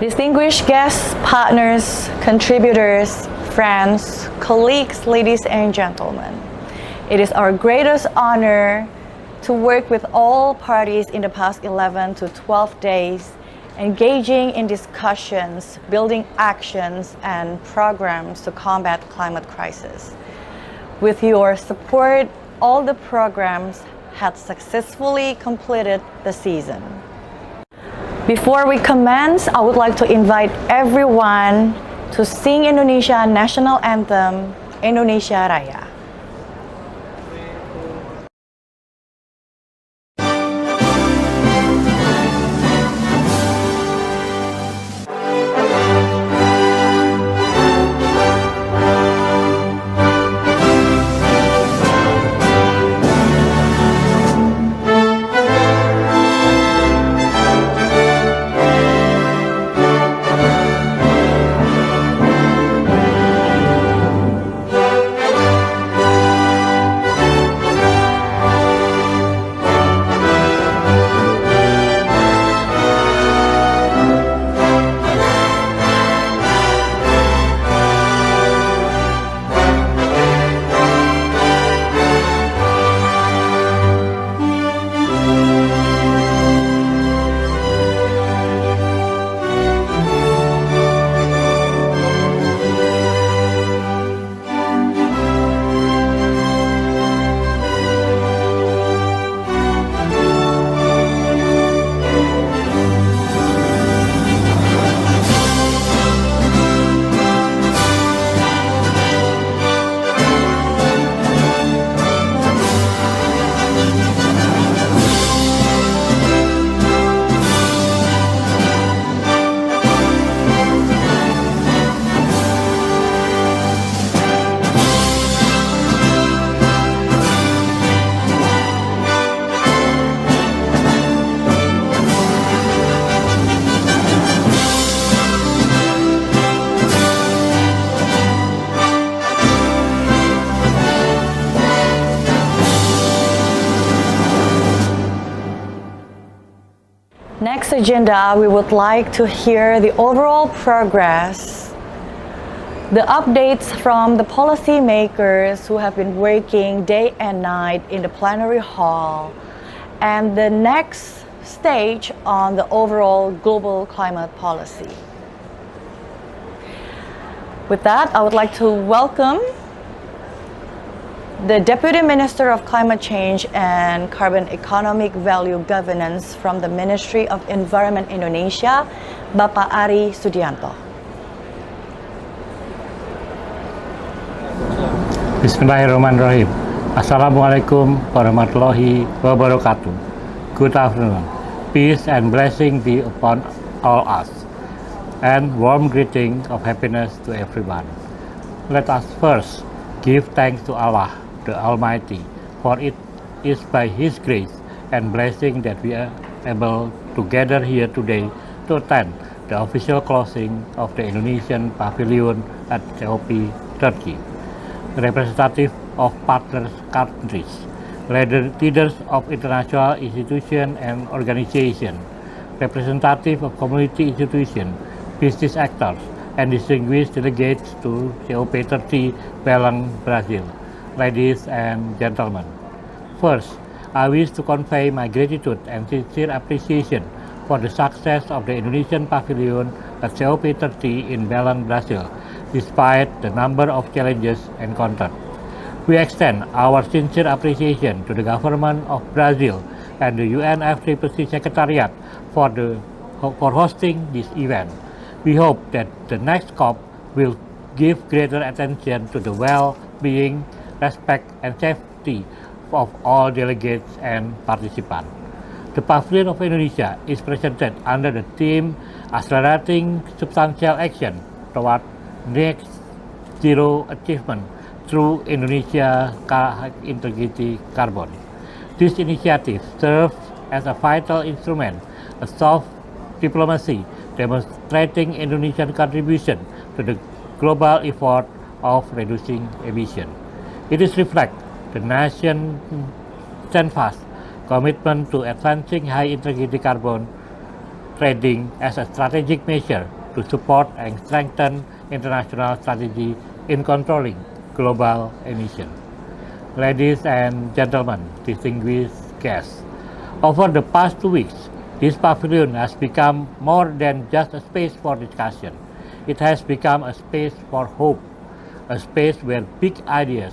Distinguished guests, partners, contributors, friends, colleagues, ladies and gentlemen, it is our greatest honor to work with all parties in the past 11 to 12 days, engaging in discussions, building actions and programs to combat climate crisis. With your support, all the programs had successfully completed the season. Before we commence, I would like to invite everyone to sing Indonesia National Anthem, Indonesia Raya. Next agenda, we would like to hear the overall progress, the updates from the policymakers who have been working day and night in the plenary hall, and the next stage on the overall global climate policy. With that, I would like to welcome the Deputy Minister of Climate Change and Carbon Economic Value Governance from the Ministry of Environment Indonesia, Bapak Ari Sudianto. Bismillahirrahmanirrahim. Assalamualaikum warahmatullahi wabarakatuh. Good afternoon. Peace and blessing be upon all us, and warm greeting of happiness to everyone. Let us first give thanks to Allah, the Almighty, for it is by His grace and blessing that we are able to gather here today to attend the official closing of the Indonesian Pavilion at COP 30. Representatives of partner countries, leaders of international institutions and organizations, representatives of community institutions, business actors, and distinguished delegates to COP30 Belém, Brazil. Ladies and gentlemen, first, I wish to convey my gratitude and sincere appreciation for the success of the Indonesian Pavilion at COP30 in Belém, Brazil, despite the number of challenges encountered. We extend our sincere appreciation to the government of Brazil and the UNFCCC Secretariat for hosting this event. We hope that the next COP will give greater attention to the well-being, respect and safety of all delegates and participants. The Pavilion of Indonesia is presented under the theme Accelerating Substantial Action Toward Net Zero Achievement through Indonesia Integrity Carbon. This initiative serves as a vital instrument, a soft diplomacy demonstrating Indonesian contribution to the global effort of reducing emission. It is reflect the nation's steadfast commitment to advancing high integrity carbon trading as a strategic measure to support and strengthen international strategy in controlling global emission. Ladies and gentlemen, distinguished guests, over the past 2 weeks, this pavilion has become more than just a space for discussion. It has become a space for hope, a space where big ideas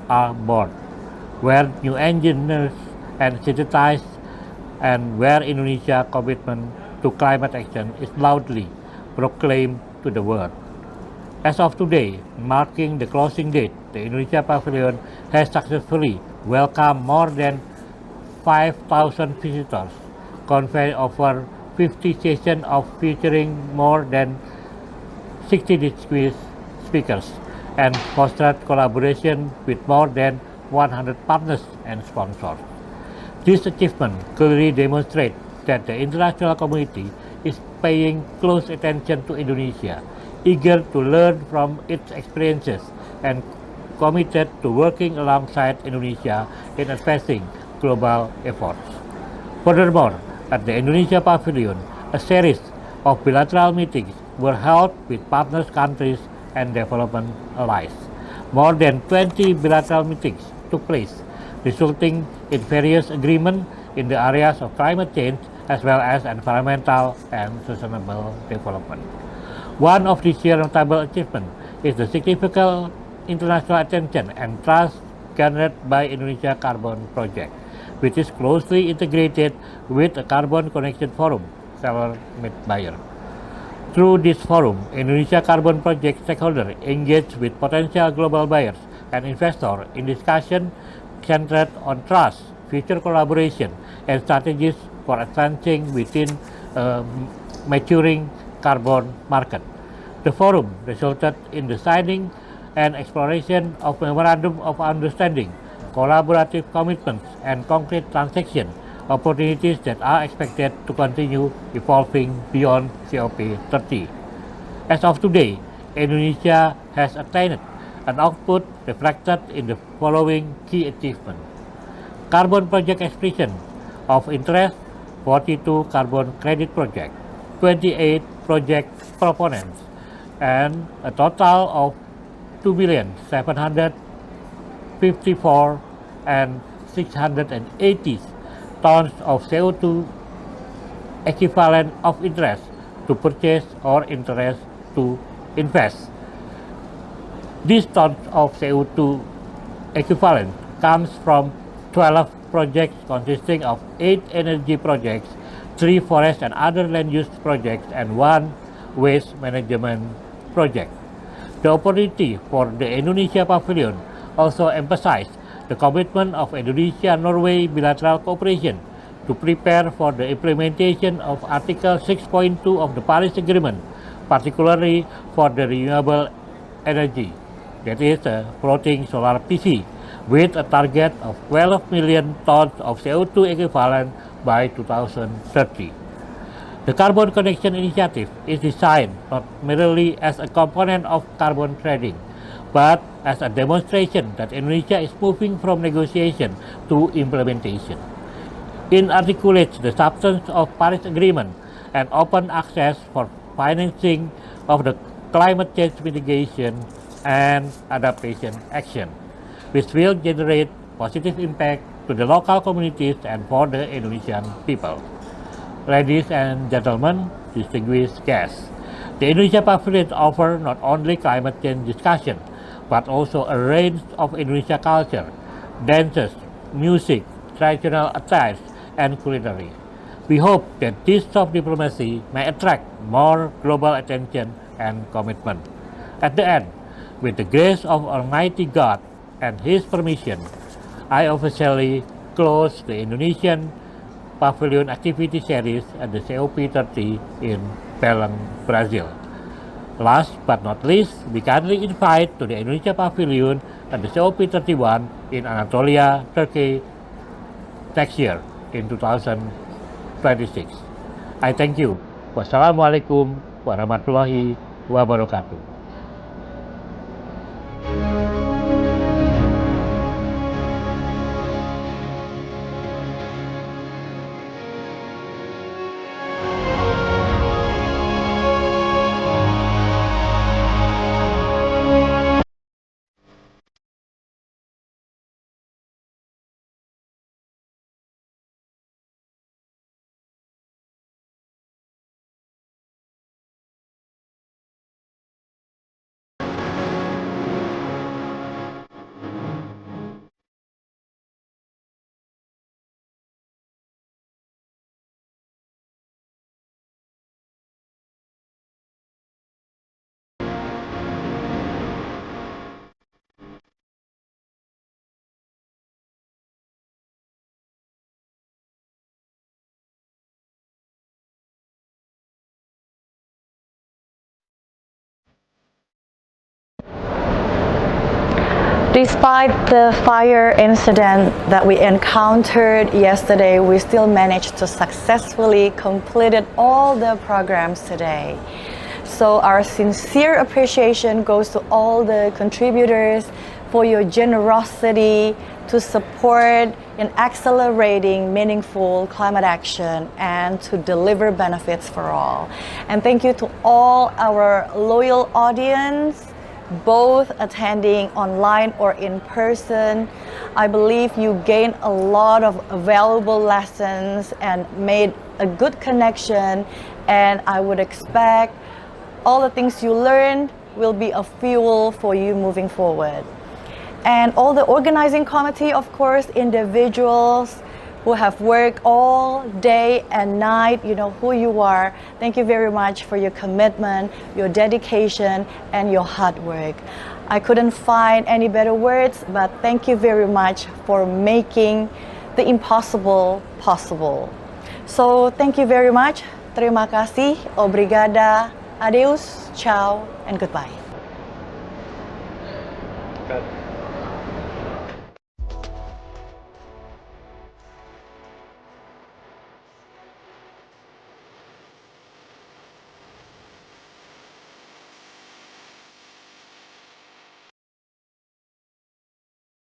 are born, where new engineers and synthesized, and where Indonesia's commitment to climate action is loudly proclaimed to the world. As of today, marking the closing date, the Indonesia Pavilion has successfully welcomed more than 5,000 visitors, convened over 50 sessions featuring more than 60 distinguished speakers, and fostered collaboration with more than 100 partners and sponsors. This achievement clearly demonstrates that the international community is paying close attention to Indonesia, eager to learn from its experiences, and committed to working alongside Indonesia in advancing global efforts. Furthermore, at the Indonesia Pavilion, a series of bilateral meetings were held with partner countries and development allies. More than 20 bilateral meetings took place, resulting in various agreements in the areas of climate change as well as environmental and sustainable development. One of these notable achievements is the significant international attention and trust garnered by Indonesia Carbon Project, which is closely integrated with the Carbon Connection Forum, seller-made buyer. Through this forum, Indonesia Carbon Project stakeholders engage with potential global buyers and investors in discussion centered on trust, future collaboration, and strategies for advancing within a maturing carbon market. The forum resulted in the signing and exploration of memorandum of understanding, collaborative commitments, and concrete transaction opportunities that are expected to continue evolving beyond COP30. As of today, Indonesia has attained an output reflected in the following key achievements. Carbon project expression of interest, 42 carbon credit projects, 28 project proponents, and a total of 2,754 and 680 tons of CO2 equivalent of interest to purchase or interest to invest. These tons of CO2 equivalent comes from 12 projects consisting of 8 energy projects, 3 forest and other land use projects, and 1 waste management project. The opportunity for the Indonesia Pavilion also emphasized the commitment of Indonesia-Norway bilateral cooperation to prepare for the implementation of Article 6.2 of the Paris Agreement, particularly for the renewable energy, that is floating solar PV, with a target of 12 million tons of CO2 equivalent by 2030. The Carbon Connection Initiative is designed not merely as a component of carbon trading, but as a demonstration that Indonesia is moving from negotiation to implementation. It articulates the substance of Paris Agreement and open access for financing of the climate change mitigation and adaptation action, which will generate positive impact to the local communities and for the Indonesian people. Ladies and gentlemen, distinguished guests, the Indonesia Pavilion offers not only climate change discussion, but also a range of Indonesia culture, dances, music, traditional attires, and culinary. We hope that this soft diplomacy may attract more global attention and commitment. At the end, with the grace of Almighty God and His permission, I officially close the Indonesian Pavilion activity series at the COP30 in Belém, Brazil. Last but not least, we kindly invite to the Indonesia Pavilion at the COP31 in Anatolia, Turkey next year in 2026. I thank you. Wassalamualaikum warahmatullahi wabarakatuh. Despite the fire incident that we encountered yesterday, we still managed to successfully complete all the programs today. So our sincere appreciation goes to all the contributors for your generosity to support in accelerating meaningful climate action and to deliver benefits for all. And thank you to all our loyal audience, both attending online or in person. I believe you gained a lot of valuable lessons and made a good connection, and I would expect all the things you learned will be a fuel for you moving forward. And all the organizing committee, of course, individuals who have worked all day and night, you know who you are. Thank you very much for your commitment, your dedication, and your hard work. I couldn't find any better words, but thank you very much for making the impossible possible. So thank you very much. Terima kasih, obrigada, adeus, ciao, and goodbye.